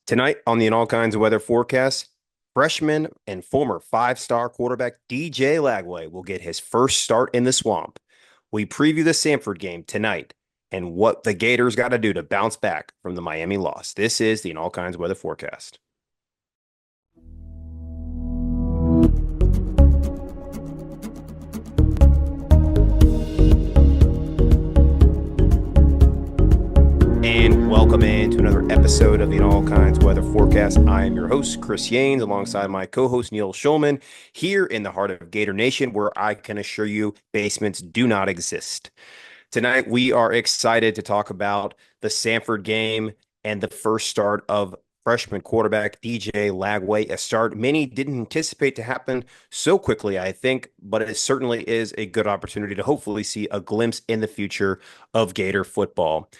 Tonight on the In All Kinds of Weather forecast, freshman and former five-star quarterback DJ Lagway will get his first start in the swamp. We preview the Samford game tonight and what the Gators got to do to bounce back from the Miami loss. This is the In All Kinds of Weather forecast. And welcome into another episode of the In All Kinds Weather Forecast. I am your host, Chris Yanes, alongside my co-host, Neil Schulman, here in the heart of Gator Nation, where I can assure you basements do not exist. Tonight, we are excited to talk about the Samford game and the first start of freshman quarterback DJ Lagway, a start many didn't anticipate to happen so quickly, I think, but it certainly is a good opportunity to hopefully see a glimpse in the future of Gator football.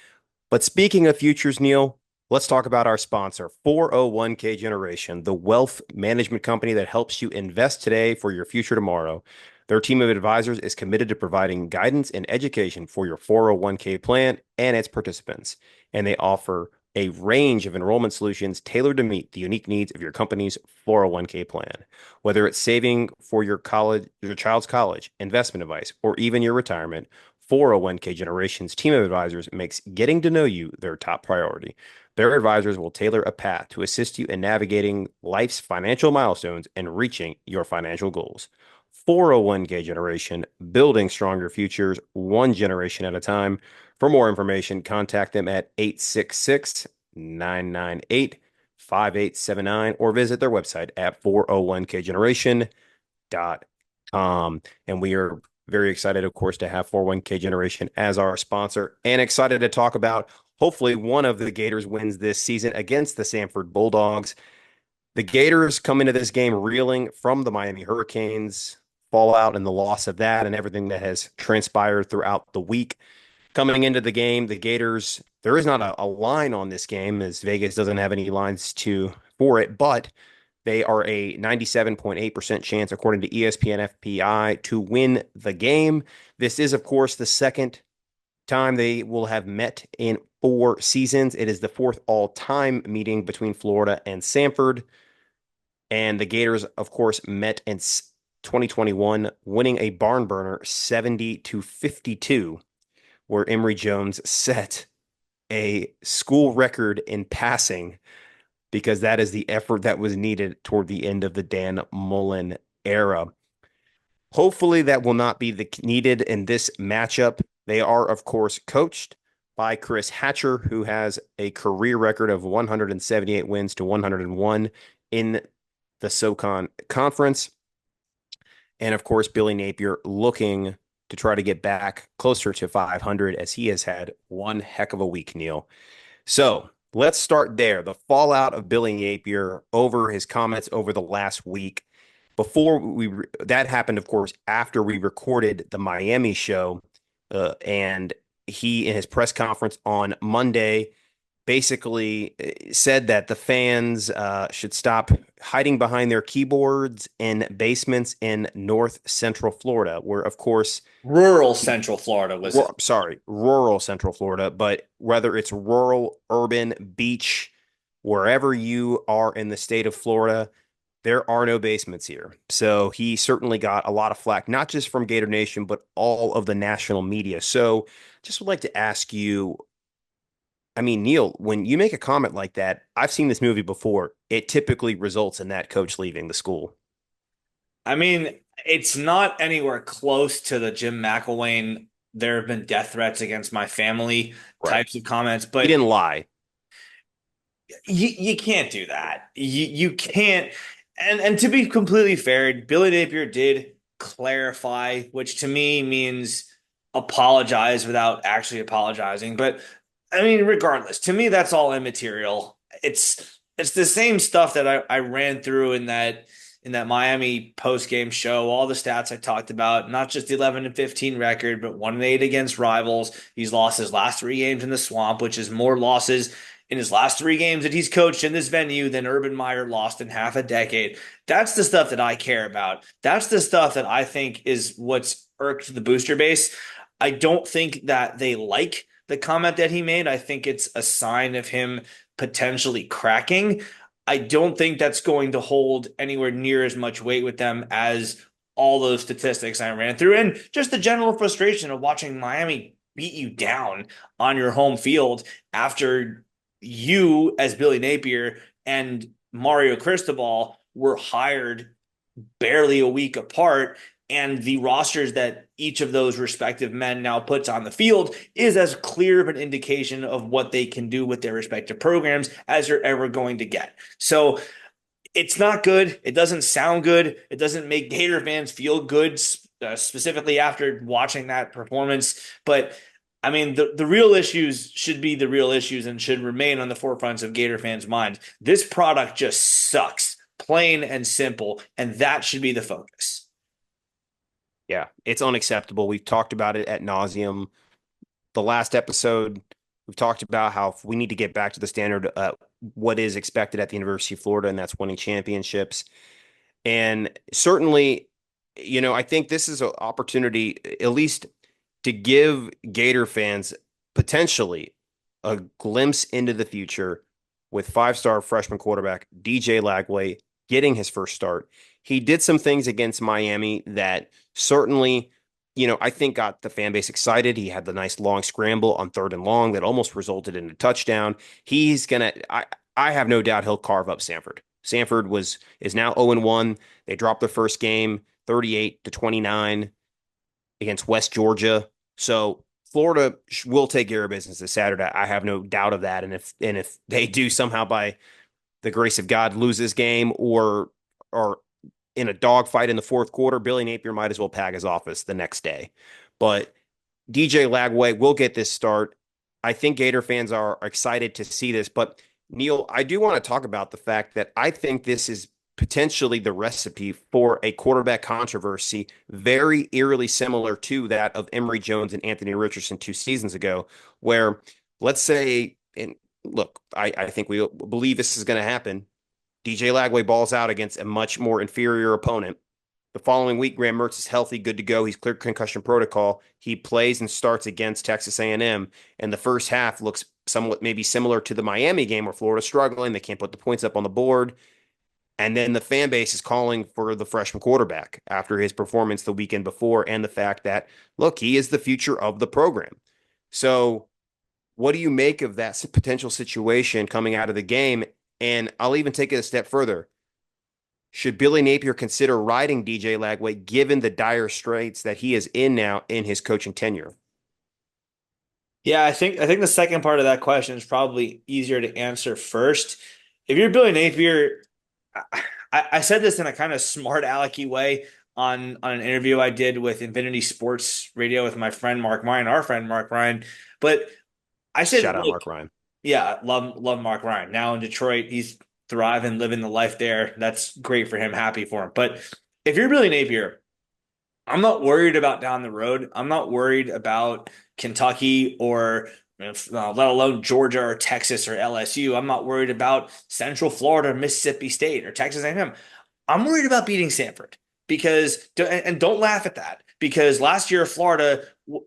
But speaking of futures, Neil, let's talk about our sponsor, 401k Generation, the wealth management company that helps you invest today for your future tomorrow. Their team of advisors is committed to providing guidance and education for your 401k plan and its participants. And they offer a range of enrollment solutions tailored to meet the unique needs of your company's 401k plan. Whether it's saving for your child's college, investment advice, or even your retirement, 401k Generation's team of advisors makes getting to know you their top priority. Their advisors will tailor a path to assist you in navigating life's financial milestones and reaching your financial goals. 401k Generation, building stronger futures, one generation at a time. For more information, contact them at 866-998-5879 or visit their website at 401kgeneration.com. And we are very excited, of course, to have 401k Generation as our sponsor and excited to talk about hopefully one of the Gators wins this season against the Samford Bulldogs. The Gators come into this game reeling from the Miami Hurricanes fallout and the loss of that and everything that has transpired throughout the week. Coming into the game, the Gators, there is not a line on this game as Vegas doesn't have any lines for it, but they are a 97.8% chance, according to ESPN FPI, to win the game. This is, of course, the second time they will have met in 4 seasons. It is the fourth all-time meeting between Florida and Samford. And the Gators, of course, met in 2021, winning a barn burner 70-52, where Emory Jones set a school record in passing because that is the effort that was needed toward the end of the Dan Mullen era. Hopefully that will not be needed in this matchup. They are, of course, coached by Chris Hatcher, who has a career record of 178 wins to 101 in the SoCon Conference. And, of course, Billy Napier looking to try to get back closer to 500 as he has had one heck of a week, Neil. So let's start there. The fallout of Billy Napier over his comments over the last week. That happened, of course, after we recorded the Miami show, and he, in his press conference on Monday, basically said that the fans should stop hiding behind their keyboards in basements in North Central Florida, where, of course, Rural Central Florida was it? sorry, rural Central Florida, but whether it's rural, urban, beach, wherever you are in the state of Florida, there are no basements here. So he certainly got a lot of flack, not just from Gator Nation, but all of the national media. So just would like to ask you, I mean, Neil, when you make a comment like that, I've seen this movie before. It typically results in that coach leaving the school. I mean, it's not anywhere close to the Jim McElwain, there have been death threats against my family Right. types of comments, He but didn't lie. you can't do that. You can't. And to be completely fair, Billy Napier did clarify, which to me means apologize without actually apologizing. But I mean, regardless, to me, that's all immaterial. It's the same stuff that I ran through in that Miami post game show. All the stats I talked about, not just the 11-15 record, but 1-8 against rivals. He's lost his last 3 games in the swamp, which is more losses in his last 3 games that he's coached in this venue than Urban Meyer lost in half a decade. That's the stuff that I care about. That's the stuff that I think is what's irked the booster base. I don't think that they like the comment that he made. I think it's a sign of him potentially cracking, I don't think that's going to hold anywhere near as much weight with them as all those statistics I ran through, and just the general frustration of watching Miami beat you down on your home field after you, as Billy Napier and Mario Cristobal, were hired barely a week apart, and the rosters that each of those respective men now puts on the field is as clear of an indication of what they can do with their respective programs as you're ever going to get. So it's not good. It doesn't sound good. It doesn't make Gator fans feel good, specifically after watching that performance. But I mean, the real issues should be the real issues and should remain on the forefronts of Gator fans' minds. This product just sucks, plain and simple, and that should be the focus. Yeah, it's unacceptable. We've talked about it at nauseum. The last episode, we've talked about how we need to get back to the standard, what is expected at the University of Florida, and that's winning championships. And certainly, I think this is an opportunity, at least to give Gator fans potentially a glimpse into the future with five-star freshman quarterback DJ Lagway getting his first start. He did some things against Miami that certainly, I think got the fan base excited. He had the nice long scramble on 3rd and long that almost resulted in a touchdown. He's gonna, I have no doubt he'll carve up Samford. Samford is now 0-1. They dropped their first game 38-29 against West Georgia. So Florida will take care of business this Saturday. I have no doubt of that. And if they do somehow by the grace of God lose this game or in a dogfight in the fourth quarter, Billy Napier might as well pack his office the next day. But DJ Lagway will get this start. I think Gator fans are excited to see this. But Neil, I do want to talk about the fact that I think this is potentially the recipe for a quarterback controversy, very eerily similar to that of Emory Jones and Anthony Richardson 2 seasons ago, where let's say, and look, I think we believe this is going to happen. DJ Lagway balls out against a much more inferior opponent. The following week, Graham Mertz is healthy, good to go. He's cleared concussion protocol. He plays and starts against Texas A&M, and the first half looks somewhat maybe similar to the Miami game where Florida's struggling. They can't put the points up on the board. And then the fan base is calling for the freshman quarterback after his performance the weekend before and the fact that, look, he is the future of the program. So what do you make of that potential situation coming out of the game? And I'll even take it a step further. Should Billy Napier consider riding DJ Lagway given the dire straits that he is in now in his coaching tenure? Yeah, I think the second part of that question is probably easier to answer first. If you're Billy Napier, I said this in a kind of smart alecky way on an interview I did with Infinity Sports Radio with my friend Mark Ryan, our friend Mark Ryan. But I said, Shout out look, Mark Ryan. yeah, love Mark Ryan. Now in Detroit, he's thriving, living the life there. That's great for him, happy for him. But if you're Billy Napier, I'm not worried about down the road. I'm not worried about Kentucky or let alone Georgia or Texas or LSU. I'm not worried about Central Florida, Mississippi State, or Texas A&M. I'm worried about beating Samford because, and don't laugh at that, because last year Florida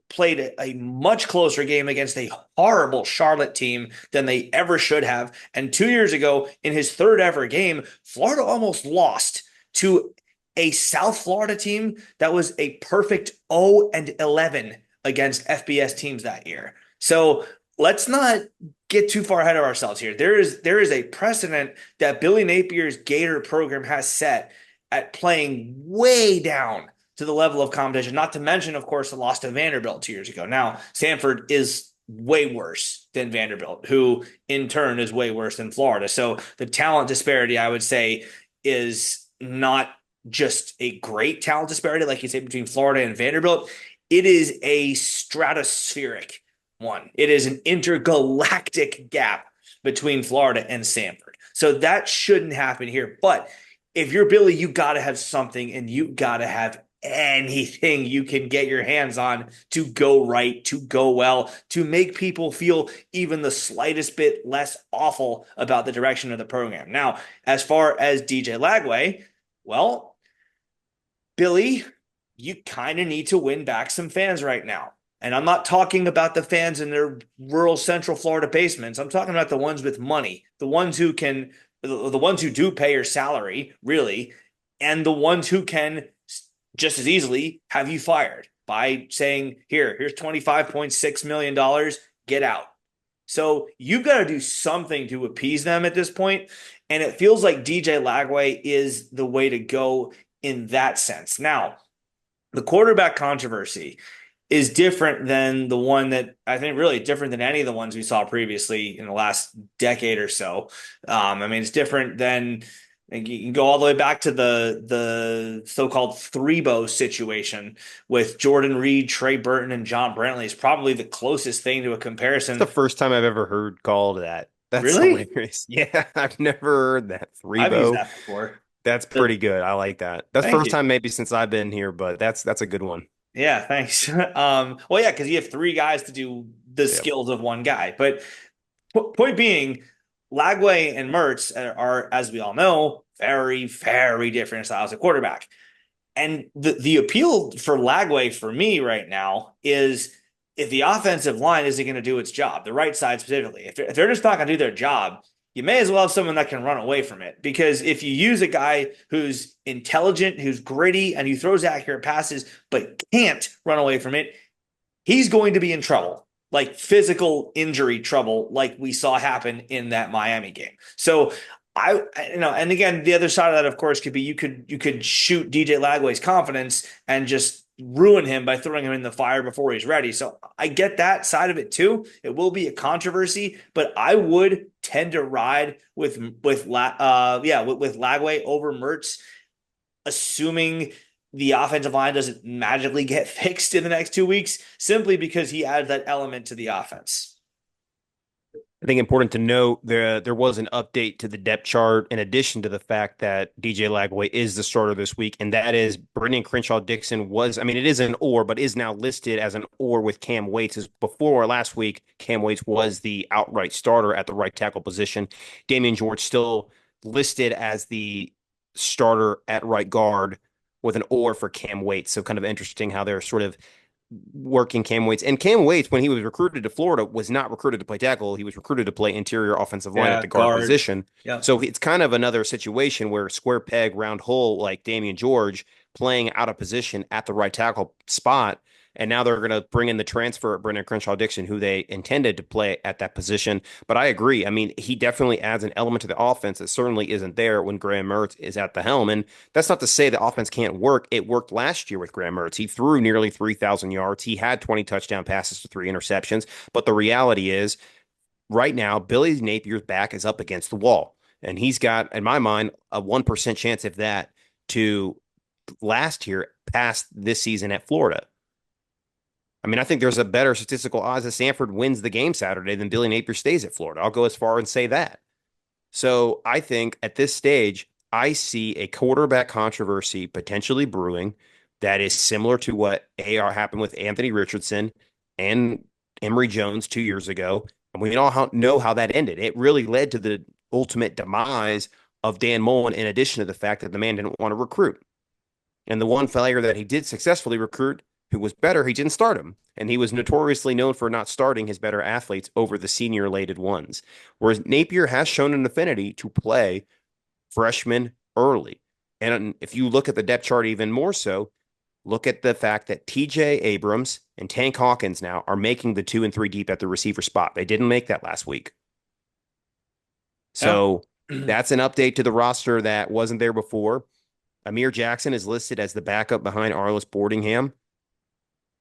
played a much closer game against a horrible Charlotte team than they ever should have. And 2 years ago, in his third ever game, Florida almost lost to a South Florida team that was a perfect 0-11 against FBS teams that year. So let's not get too far ahead of ourselves here. There is a precedent that Billy Napier's Gator program has set at playing way down to the level of competition, not to mention, of course, the loss to Vanderbilt 2 years ago. Now, Samford is way worse than Vanderbilt, who in turn is way worse than Florida. So the talent disparity, I would say, is not just a great talent disparity, like you say, between Florida and Vanderbilt. It is a stratospheric one. It is an intergalactic gap between Florida and Samford. So that shouldn't happen here. But if you're Billy, you got to have something, and you got to have anything you can get your hands on to go right, to go well, to make people feel even the slightest bit less awful about the direction of the program. Now, as far as DJ Lagway, well, Billy, you kind of need to win back some fans right now. And I'm not talking about the fans in their rural central Florida basements. I'm talking about the ones with money, the ones who do pay your salary, really, and the ones who can just as easily have you fired by saying, here's $25.6 million, get out. So you've got to do something to appease them at this point. And it feels like DJ Lagway is the way to go in that sense. Now, the quarterback controversy is different than the one that I think really different than any of the ones we saw previously in the last decade or so. I mean, it's different than you can go all the way back to the so-called Three-Bow situation with Jordan Reed, Trey Burton, and John Brantley is probably the closest thing to a It's the comparison. first time I've ever heard called that. That's Really? hilarious. Yeah, I've never heard that. Three I've used bow. that before. That's The, pretty good. I like that. That's the thank first you. time maybe since I've been here, but that's a good one. Yeah, thanks. Well, yeah, because you have three guys to do the Yep. skills of one guy. But point being, Lagway and Mertz are, as we all know, very, very different styles of quarterback. And the appeal for Lagway for me right now is if the offensive line isn't going to do its job, the right side specifically, if they're just not going to do their job, you may as well have someone that can run away from it. Because if you use a guy who's intelligent, who's gritty, and who throws accurate passes, but can't run away from it, he's going to be in trouble, like physical injury trouble, like we saw happen in that Miami game. So and again, the other side of that, of course, could be you could shoot DJ Lagway's confidence and just ruin him by throwing him in the fire before he's ready. So I get that side of it too. It will be a controversy, but I would tend to ride with Lagway over Mertz, assuming the offensive line doesn't magically get fixed in the next 2 weeks, simply because he adds that element to the offense. I think important to note there was an update to the depth chart in addition to the fact that DJ Lagway is the starter this week, and that is Brendan Crenshaw Dixon was, I mean, it is an or, but is now listed as an or with Cam Waits. As before last week, Cam Waits was the outright starter at the right tackle position. Damian George still listed as the starter at right guard with an or for Cam Waits. So kind of interesting how they're sort of working Cam Waits. And Cam Waits, when he was recruited to Florida, was not recruited to play tackle. He was recruited to play interior offensive line at Yeah, the guard guard. position. Yeah. So it's kind of another situation where square peg, round hole, like Damian George playing out of position at the right tackle spot. And now they're going to bring in the transfer at Brendan Crenshaw Dixon, who they intended to play at that position. But I agree. I mean, he definitely adds an element to the offense that certainly isn't there when Graham Mertz is at the helm. And that's not to say the offense can't work. It worked last year with Graham Mertz. He threw nearly 3,000 yards. He had 20 touchdown passes to 3 interceptions. But the reality is, right now, Billy Napier's back is up against the wall. And he's got, in my mind, a 1% chance, if that, to last year past this season at Florida. I mean, I think there's a better statistical odds that Samford wins the game Saturday than Billy Napier stays at Florida. I'll go as far and say that. So I think at this stage, I see a quarterback controversy potentially brewing that is similar to what AR happened with Anthony Richardson and Emory Jones 2 years ago. And we all know how that ended. It really led to the ultimate demise of Dan Mullen, in addition to the fact that the man didn't want to recruit. And the one player that he did successfully recruit, who was better, he didn't start him. And he was notoriously known for not starting his better athletes over the senior related ones. Whereas Napier has shown an affinity to play freshmen early. And if you look at the depth chart even more so, look at the fact that TJ Abrams and Tank Hawkins now are making the 2 and 3 deep at the receiver spot. They didn't make that last week. Yeah. So that's an update to the roster that wasn't there before. Amir Jackson is listed as the backup behind Arliss Boardingham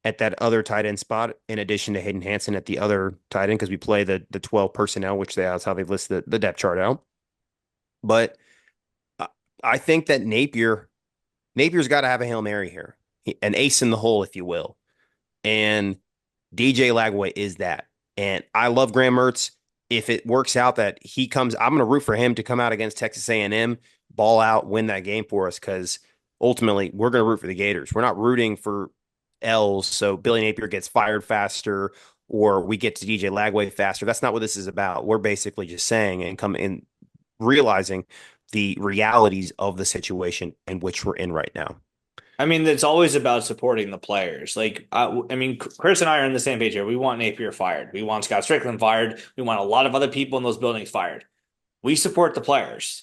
at that other tight end spot, in addition to Hayden Hansen at the other tight end, because we play the 12 personnel, which that's how they list the depth chart out. But I think that Napier's got to have a Hail Mary here, an ace in the hole, if you will. And DJ Lagway is that. And I love Graham Mertz. If it works out that he comes, I'm going to root for him to come out against Texas A&M, ball out, win that game for us, because ultimately we're going to root for the Gators. We're not rooting for L's so Billy Napier gets fired faster or we get to DJ Lagway faster. That's not what this is about. We're basically just saying and come in realizing the realities of the situation in which we're in right now. I mean, it's always about supporting the players. Like, I mean, Chris and I are on the same page here. We want Napier fired. We want Scott Strickland fired. We want a lot of other people in those buildings fired. We support the players.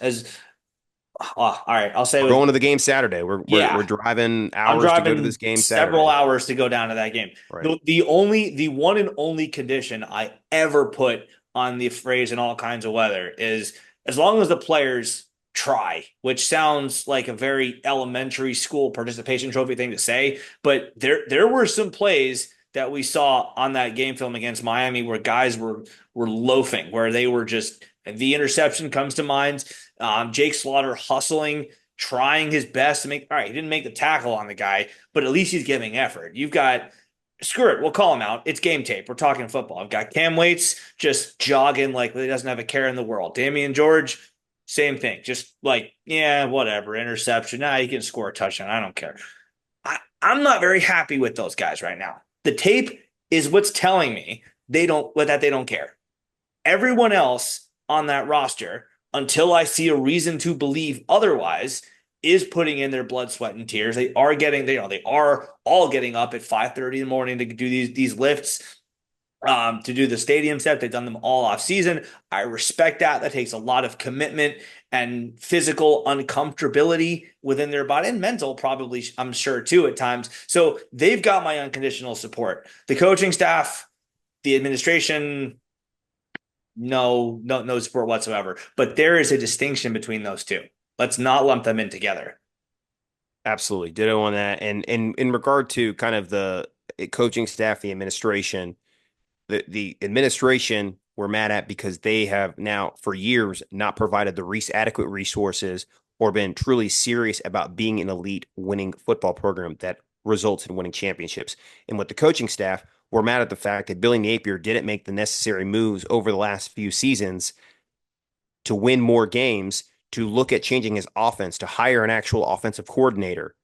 All right, I'll say We're with going to the game Saturday. We're yeah, driving I'm hours to go to this driving game several Saturday. hours to go down to that game. Right. The one and only condition I ever put on the phrase in all kinds of weather is as long as the players try, which sounds like a very elementary school participation trophy thing to say, but there were some plays that we saw on that game film against Miami where guys were loafing, where they were just the interception comes to mind. Jake Slaughter hustling, trying his best to make. All right, he didn't make the tackle on the guy, but at least he's giving effort. You've got screw it, we'll call him out. It's game tape. We're talking football. I've got Cam Waits just jogging like he doesn't have a care in the world. Damian George, same thing. Just like, yeah, whatever. Interception. Nah, he can score a touchdown. I don't care. I'm not very happy with those guys right now. The tape is what's telling me they don't care. Everyone else on that roster, until I see a reason to believe otherwise, is putting in their blood, sweat, and tears. They are getting, they are all getting up at 5:30 in the morning to do these lifts, to do the stadium set. They've done them all off season. I respect that. That takes a lot of commitment and physical uncomfortability within their body and mental, probably, I'm sure, too, at times. So they've got my unconditional support. The coaching staff, the administration, no support whatsoever. But there is a distinction between those two. Let's not lump them in together. Absolutely. Ditto on that. And in regard to kind of the coaching staff, the administration, the administration we're mad at because they have now for years not provided the adequate resources or been truly serious about being an elite winning football program that results in winning championships. And with the coaching staff, we're mad at the fact that Billy Napier didn't make the necessary moves over the last few seasons to win more games, to look at changing his offense, to hire an actual offensive coordinator.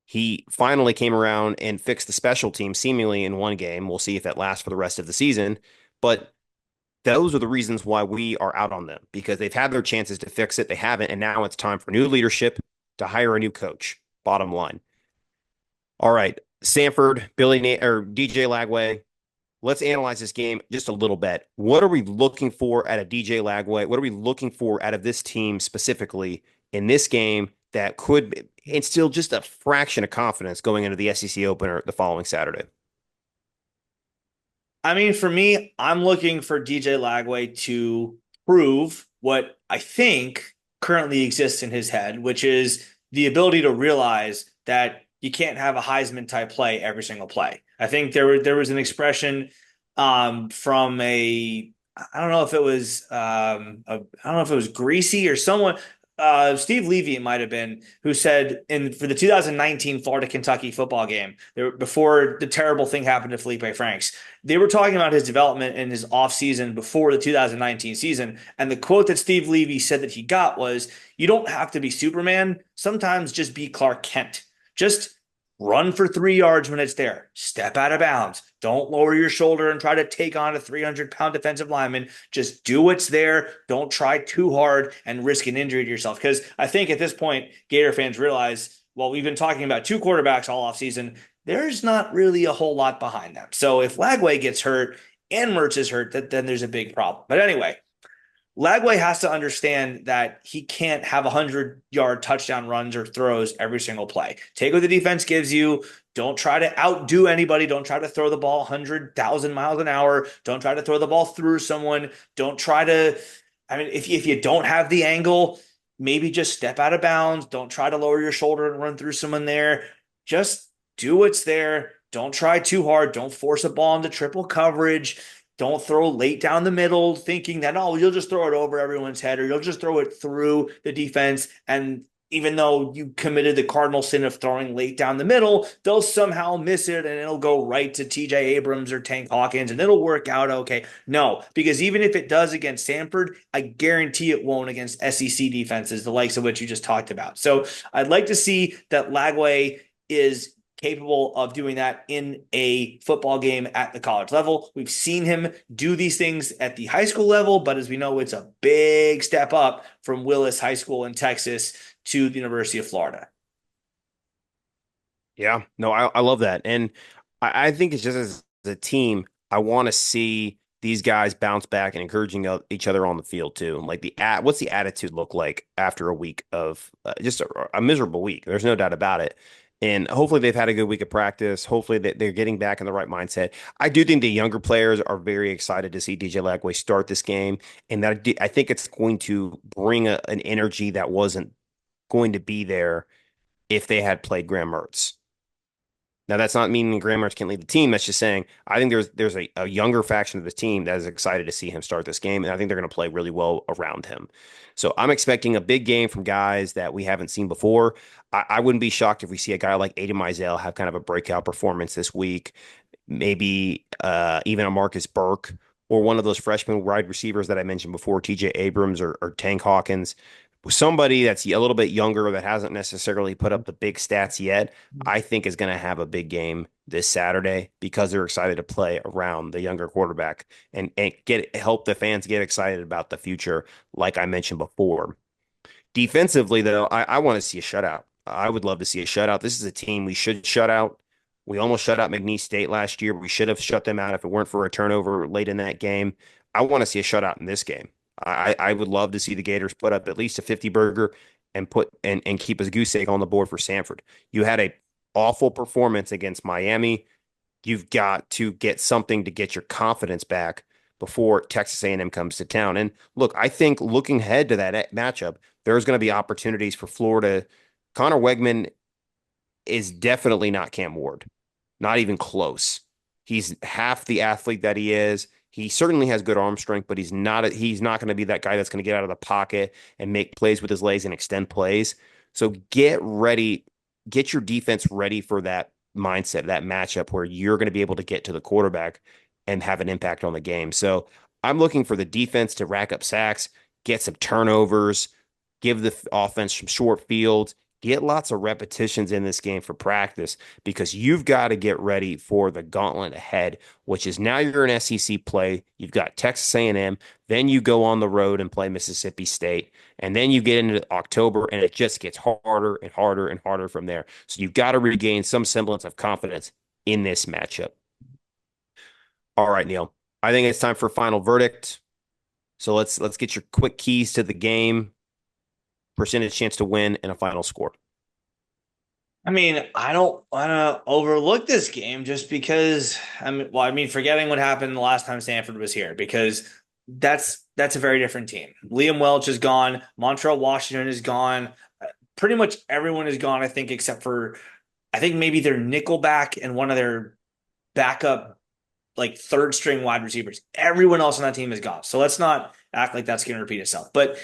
He finally came around and fixed the special team seemingly in one game. We'll see if that lasts for the rest of the season. But those are the reasons why we are out on them, because they've had their chances to fix it. They haven't. And now it's time for new leadership to hire a new coach. Bottom line. All right. Samford, or DJ Lagway. Let's analyze this game just a little bit. What are we looking for out of DJ Lagway? What are we looking for out of this team specifically in this game that could instill just a fraction of confidence going into the SEC opener the following Saturday? I mean, for me, I'm looking for DJ Lagway to prove what I think currently exists in his head, which is the ability to realize that you can't have a Heisman type play every single play. I think there was an expression from a I don't know if it was I don't know if it was Greasy or someone, Steve Levy, it might have been, who said in for the 2019 Florida Kentucky football game, before the terrible thing happened to Felipe Franks, they were talking about his development in his offseason before the 2019 season. And the quote that Steve Levy said that he got was, "You don't have to be Superman. Sometimes just be Clark Kent. Just run for 3 yards when it's there. Step out of bounds. Don't lower your shoulder and try to take on a 300-pound defensive lineman. Just do what's there. Don't try too hard and risk an injury to yourself." Because I think at this point, Gator fans realize, well, we've been talking about two quarterbacks all offseason. There's not really a whole lot behind them. So if Lagway gets hurt and Mertz is hurt, then there's a big problem. But anyway, Lagway has to understand that he can't have 100-yard touchdown runs or throws every single play. Take what the defense gives you. Don't try to outdo anybody. Don't try to throw the ball 100,000 miles an hour. Don't try to throw the ball through someone. Don't try to, I mean, if you don't have the angle, maybe just step out of bounds. Don't try to lower your shoulder and run through someone there. Just do what's there. Don't try too hard. Don't force a ball into triple coverage. Don't throw late down the middle thinking that, oh, you'll just throw it over everyone's head or you'll just throw it through the defense. And even though you committed the cardinal sin of throwing late down the middle, they'll somehow miss it and it'll go right to TJ Abrams or Tank Hawkins and it'll work out okay. No, because even if it does against Samford, I guarantee it won't against SEC defenses, the likes of which you just talked about. So I'd like to see that Lagway is capable of doing that in a football game at the college level. We've seen him do these things at the high school level, but as we know, it's a big step up from Willis High School in Texas to the University of Florida. Yeah, no, I love that. And I think it's just as a team, I want to see these guys bounce back and encouraging each other on the field too. Like what's the attitude look like after a week of just a miserable week? There's no doubt about it. And hopefully they've had a good week of practice. Hopefully that they're getting back in the right mindset. I do think the younger players are very excited to see DJ Lagway start this game, and I think it's going to bring an energy that wasn't going to be there if they had played Graham Mertz. Now, that's not meaning Graham Mertz can't lead the team. That's just saying I think there's a younger faction of the team that is excited to see him start this game, and I think they're going to play really well around him. So I'm expecting a big game from guys that we haven't seen before. I wouldn't be shocked if we see a guy like Aiden Mizell have kind of a breakout performance this week. Maybe even a Marcus Burke or one of those freshman wide receivers that I mentioned before, TJ Abrams or Tank Hawkins. Somebody that's a little bit younger that hasn't necessarily put up the big stats yet, I think is going to have a big game this Saturday because they're excited to play around the younger quarterback and get help the fans get excited about the future, like I mentioned before. Defensively, though, I want to see a shutout. I would love to see a shutout. This is a team we should shut out. We almost shut out McNeese State last year. We should have shut them out if it weren't for a turnover late in that game. I want to see a shutout in this game. I would love to see the Gators put up at least a 50 burger and keep a goose egg on the board for Samford. You had a awful performance against Miami. You've got to get something to get your confidence back before Texas A&M comes to town. And look, I think looking ahead to that matchup, there's going to be opportunities for Florida. Connor Wegman is definitely not Cam Ward, not even close. He's half the athlete that he is. He certainly has good arm strength, but he's not going to be that guy that's going to get out of the pocket and make plays with his legs and extend plays. So get ready, get your defense ready for that mindset, that matchup where you're going to be able to get to the quarterback and have an impact on the game. So I'm looking for the defense to rack up sacks, get some turnovers, give the offense some short fields, get lots of repetitions in this game for practice because you've got to get ready for the gauntlet ahead, which is now you're an SEC play. You've got Texas A&M, then you go on the road and play Mississippi State, and then you get into October and it just gets harder and harder and harder from there. So you've got to regain some semblance of confidence in this matchup. All right, Neil. I think it's time for final verdict. So let's get your quick keys to the game, percentage chance to win, and a final score. I mean, I don't want to overlook this game just because forgetting what happened the last time Samford was here, because that's a very different team. Liam Welch is gone. Montreal Washington is gone. Pretty much everyone is gone, I think, except for I think maybe their nickelback and one of their backup like third string wide receivers. Everyone else on that team is gone. So let's not act like that's going to repeat itself. But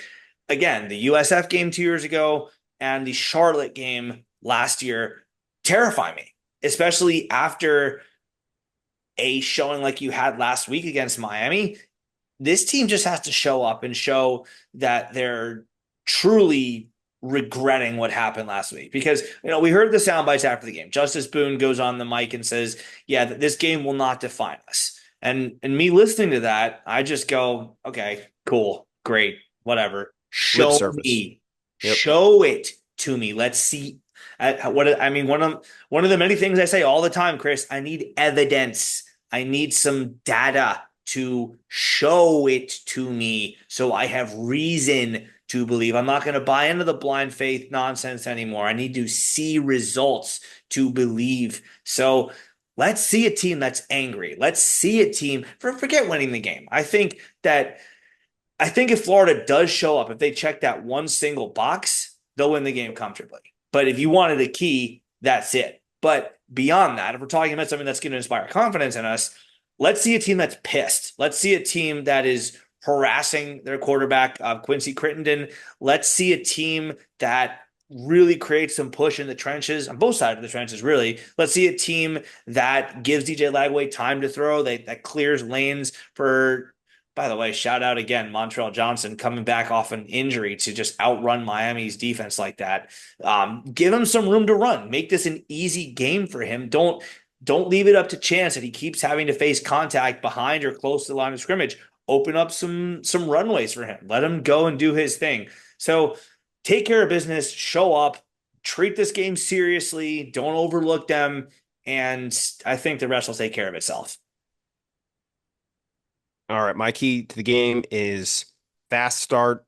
again, the USF game 2 years ago and the Charlotte game last year terrify me, especially after a showing like you had last week against Miami. This team just has to show up and show that they're truly regretting what happened last week, because we heard the sound bites after the game. Justice Boone goes on the mic and says, yeah, this game will not define us. And me listening to that, I just go, okay, cool, great, whatever. Lip Show service. me. Yep. Show it to me. Let's see. One of the many things I say all the time, Chris, I need evidence. I need some data to show it to me so I have reason to believe. I'm not going to buy into the blind faith nonsense anymore. I need to see results to believe. So let's see a team that's angry. Let's see a team forget winning the game. I think if Florida does show up, if they check that one single box, they'll win the game comfortably. But if you wanted a key, that's it. But beyond that, if we're talking about something that's going to inspire confidence in us, let's see a team that's pissed. Let's see a team that is harassing their quarterback, Quincy Crittenden. Let's see a team that really creates some push in the trenches, on both sides of the trenches, really. Let's see a team that gives DJ Lagway time to throw, that clears lanes for, by the way, shout out again, Montreal Johnson coming back off an injury to just outrun Miami's defense like that. Give him some room to run. Make this an easy game for him. Don't leave it up to chance that he keeps having to face contact behind or close to the line of scrimmage. Open up some runways for him. Let him go and do his thing. So take care of business, show up, treat this game seriously. Don't overlook them. And I think the rest will take care of itself. All right, my key to the game is fast start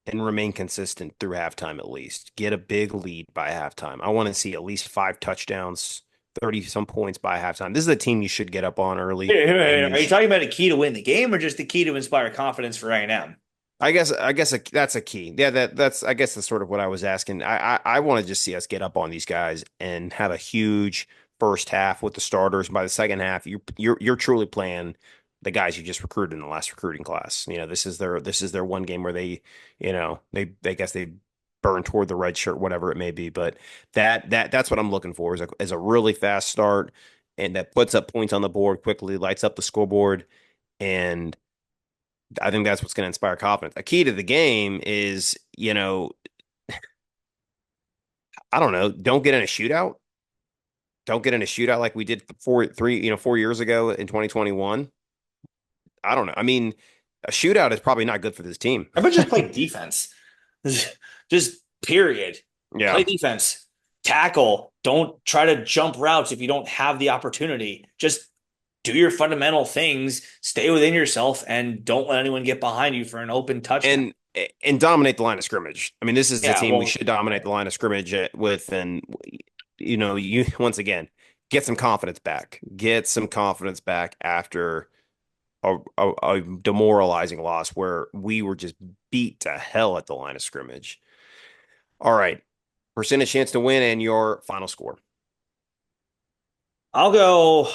and remain consistent through halftime at least. Get a big lead by halftime. I want to see at least 5 touchdowns, 30 some points by halftime. This is a team you should get up on early and Are you talking about a key to win the game or just the key to inspire confidence for A&M? that's a key. Yeah, that's I guess that's sort of what I was asking. I want to just see us get up on these guys and have a huge first half with the starters. By the second half, you're truly playing the guys you just recruited in the last recruiting class. This is their one game where they guess they burn toward the red shirt, whatever it may be. But that's what I'm looking for is a really fast start and that puts up points on the board quickly, lights up the scoreboard, and I think that's what's going to inspire confidence. A key to the game is, I don't know, don't get in a shootout. Don't get in a shootout like we did 4 years ago in 2021. I don't know. I mean, a shootout is probably not good for this team. How about just play defense? Just period. Play Yeah. defense. Tackle. Don't try to jump routes if you don't have the opportunity. Just do your fundamental things, stay within yourself, and don't let anyone get behind you for an open touchdown. And and dominate the line of scrimmage. I mean, this is the Yeah, team we well, should dominate the line of scrimmage with, and you once again get some confidence back. Get some confidence back after a demoralizing loss where we were just beat to hell at the line of scrimmage. All right. Percentage chance to win and your final score. I'll go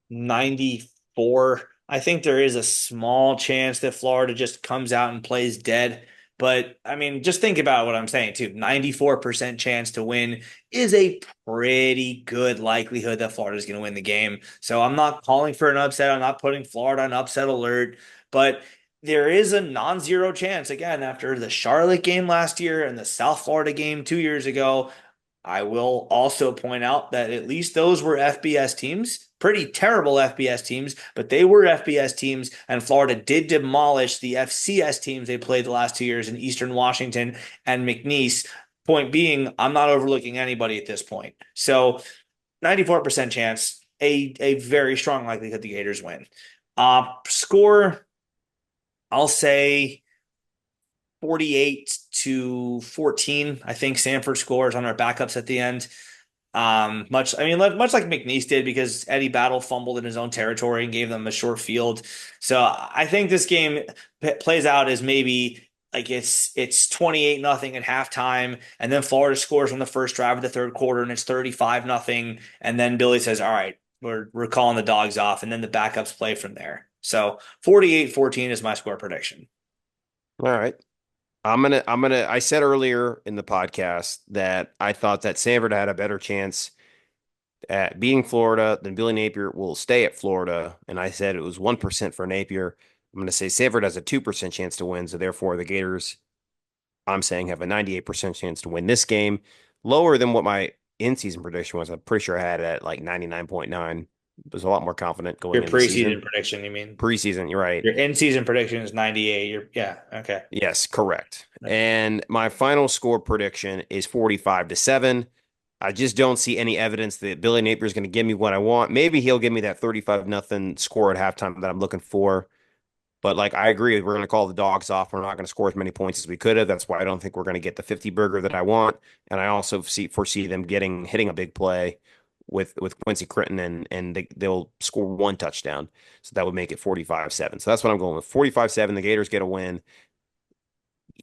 94. I think there is a small chance that Florida just comes out and plays dead. But I mean, just think about what I'm saying too. 94% chance to win is a pretty good likelihood that Florida is going to win the game. So I'm not calling for an upset. I'm not putting Florida on upset alert, but there is a non-zero chance again after the Charlotte game last year and the South Florida game 2 years ago. I will also point out that at least those were FBS teams, pretty terrible FBS teams, but they were FBS teams, and Florida did demolish the FCS teams they played the last 2 years in Eastern Washington and McNeese. Point being, I'm not overlooking anybody at this point. So 94% chance, a very strong likelihood the Gators win. Score, I'll say 48-14. I think Samford scores on our backups at the end. Much like McNeese did because Eddie Battle fumbled in his own territory and gave them a short field. So I think this game plays out as maybe like it's 28-0 at halftime, and then Florida scores on the first drive of the third quarter, and it's 35-0, and then Billy says, "All right, we're calling the dogs off," and then the backups play from there. So 48-14 is my score prediction. All right. I said earlier in the podcast that I thought that Samford had a better chance at beating Florida than Billy Napier will stay at Florida. And I said it was 1% for Napier. I'm going to say Samford has a 2% chance to win. So therefore, the Gators, I'm saying, have a 98% chance to win this game. Lower than what my in-season prediction was. I'm pretty sure I had it at like 99.9. Was a lot more confident Your going into the season. preseason prediction, you mean? Preseason, you're right. Your in-season prediction is 98. Yeah, okay. Yes, correct. And my final score prediction is 45-7. I just don't see any evidence that Billy Napier is going to give me what I want. Maybe he'll give me that 35-0 score at halftime that I'm looking for. But like I agree, we're going to call the dogs off. We're not going to score as many points as we could have. That's why I don't think we're going to get the 50 burger that I want. And I also foresee them hitting a big play with Quincy Critton and they'll score one touchdown. So that would make it 45-7. So that's what I'm going with. 45-7. The Gators get a win.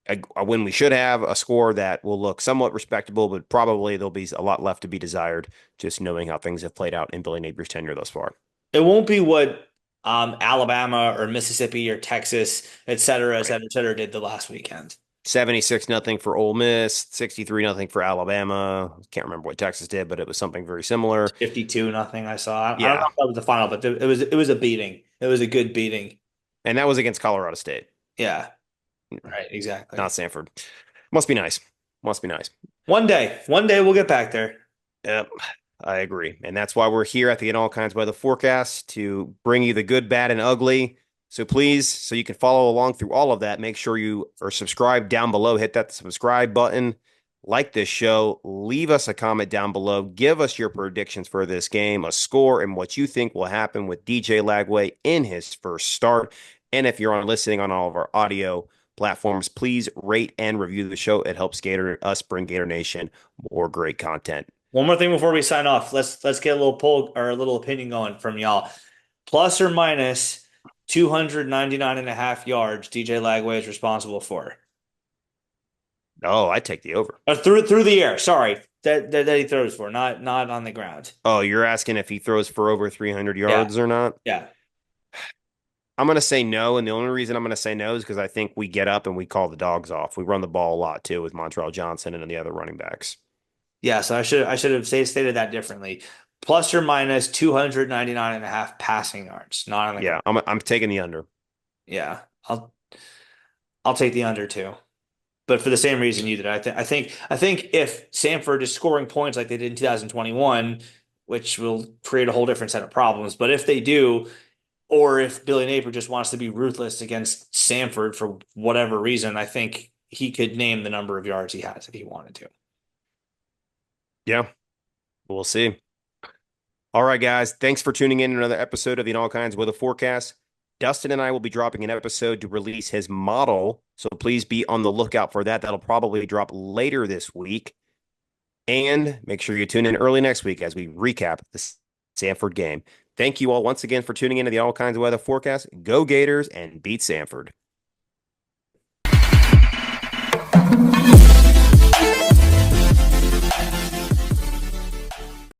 A win we should have, a score that will look somewhat respectable, but probably there'll be a lot left to be desired, just knowing how things have played out in Billy Napier's tenure thus far. It won't be what Alabama or Mississippi or Texas, et cetera, et Right. cetera, et cetera, did the last weekend. 76-0 for Ole Miss, 63-0 for Alabama. Can't remember what Texas did, but it was something very similar. 52-0 I saw. I don't know Yeah. if that was the final, but it was a beating. It was a good beating. And that was against Colorado State, Yeah, right, not exactly. Samford. Must be nice. Must be nice. One day we'll get back there. Yep. I agree. And that's why we're here at the In All Kinds Weather Forecast to bring you the good, bad, and ugly. So please, so you can follow along through all of that, make sure you are subscribed down below. Hit that subscribe button. like this show, leave us a comment down below. Give us your predictions for this game, a score, and what you think will happen with DJ Lagway in his first start. And if you're on listening on all of our audio platforms, please rate and review the show. It helps us bring Gator Nation more great content. One more thing before we sign off. Let's get a little poll or a little opinion going from y'all. Plus or minus 299 and a half yards DJ Lagway is responsible for. Oh, I take the over. Through the air. Sorry. That he throws for, not on the ground. Oh, you're asking if he throws for over 300 Yeah. yards or not? Yeah. I'm going to say no. And the only reason I'm going to say no is because I think we get up and we call the dogs off. We run the ball a lot too with Montreal Johnson and the other running backs. Yeah, so I should have stated that differently. Plus or minus 299 and a half passing yards, not on the Yeah, ground. I'm taking the under. Yeah. I'll take the under too. But for the same reason you did. I think if Samford is scoring points like they did in 2021, which will create a whole different set of problems, but if they do, or if Billy Napier just wants to be ruthless against Samford for whatever reason, I think he could name the number of yards he has if he wanted to. Yeah, we'll see. All right, guys. Thanks for tuning in to another episode of the All Kinds Weather Forecast. Dustin and I will be dropping an episode to release his model. So please be on the lookout for that. That'll probably drop later this week. And make sure you tune in early next week as we recap the Samford game. Thank you all once again for tuning into the All Kinds of Weather Forecast. Go Gators and beat Samford.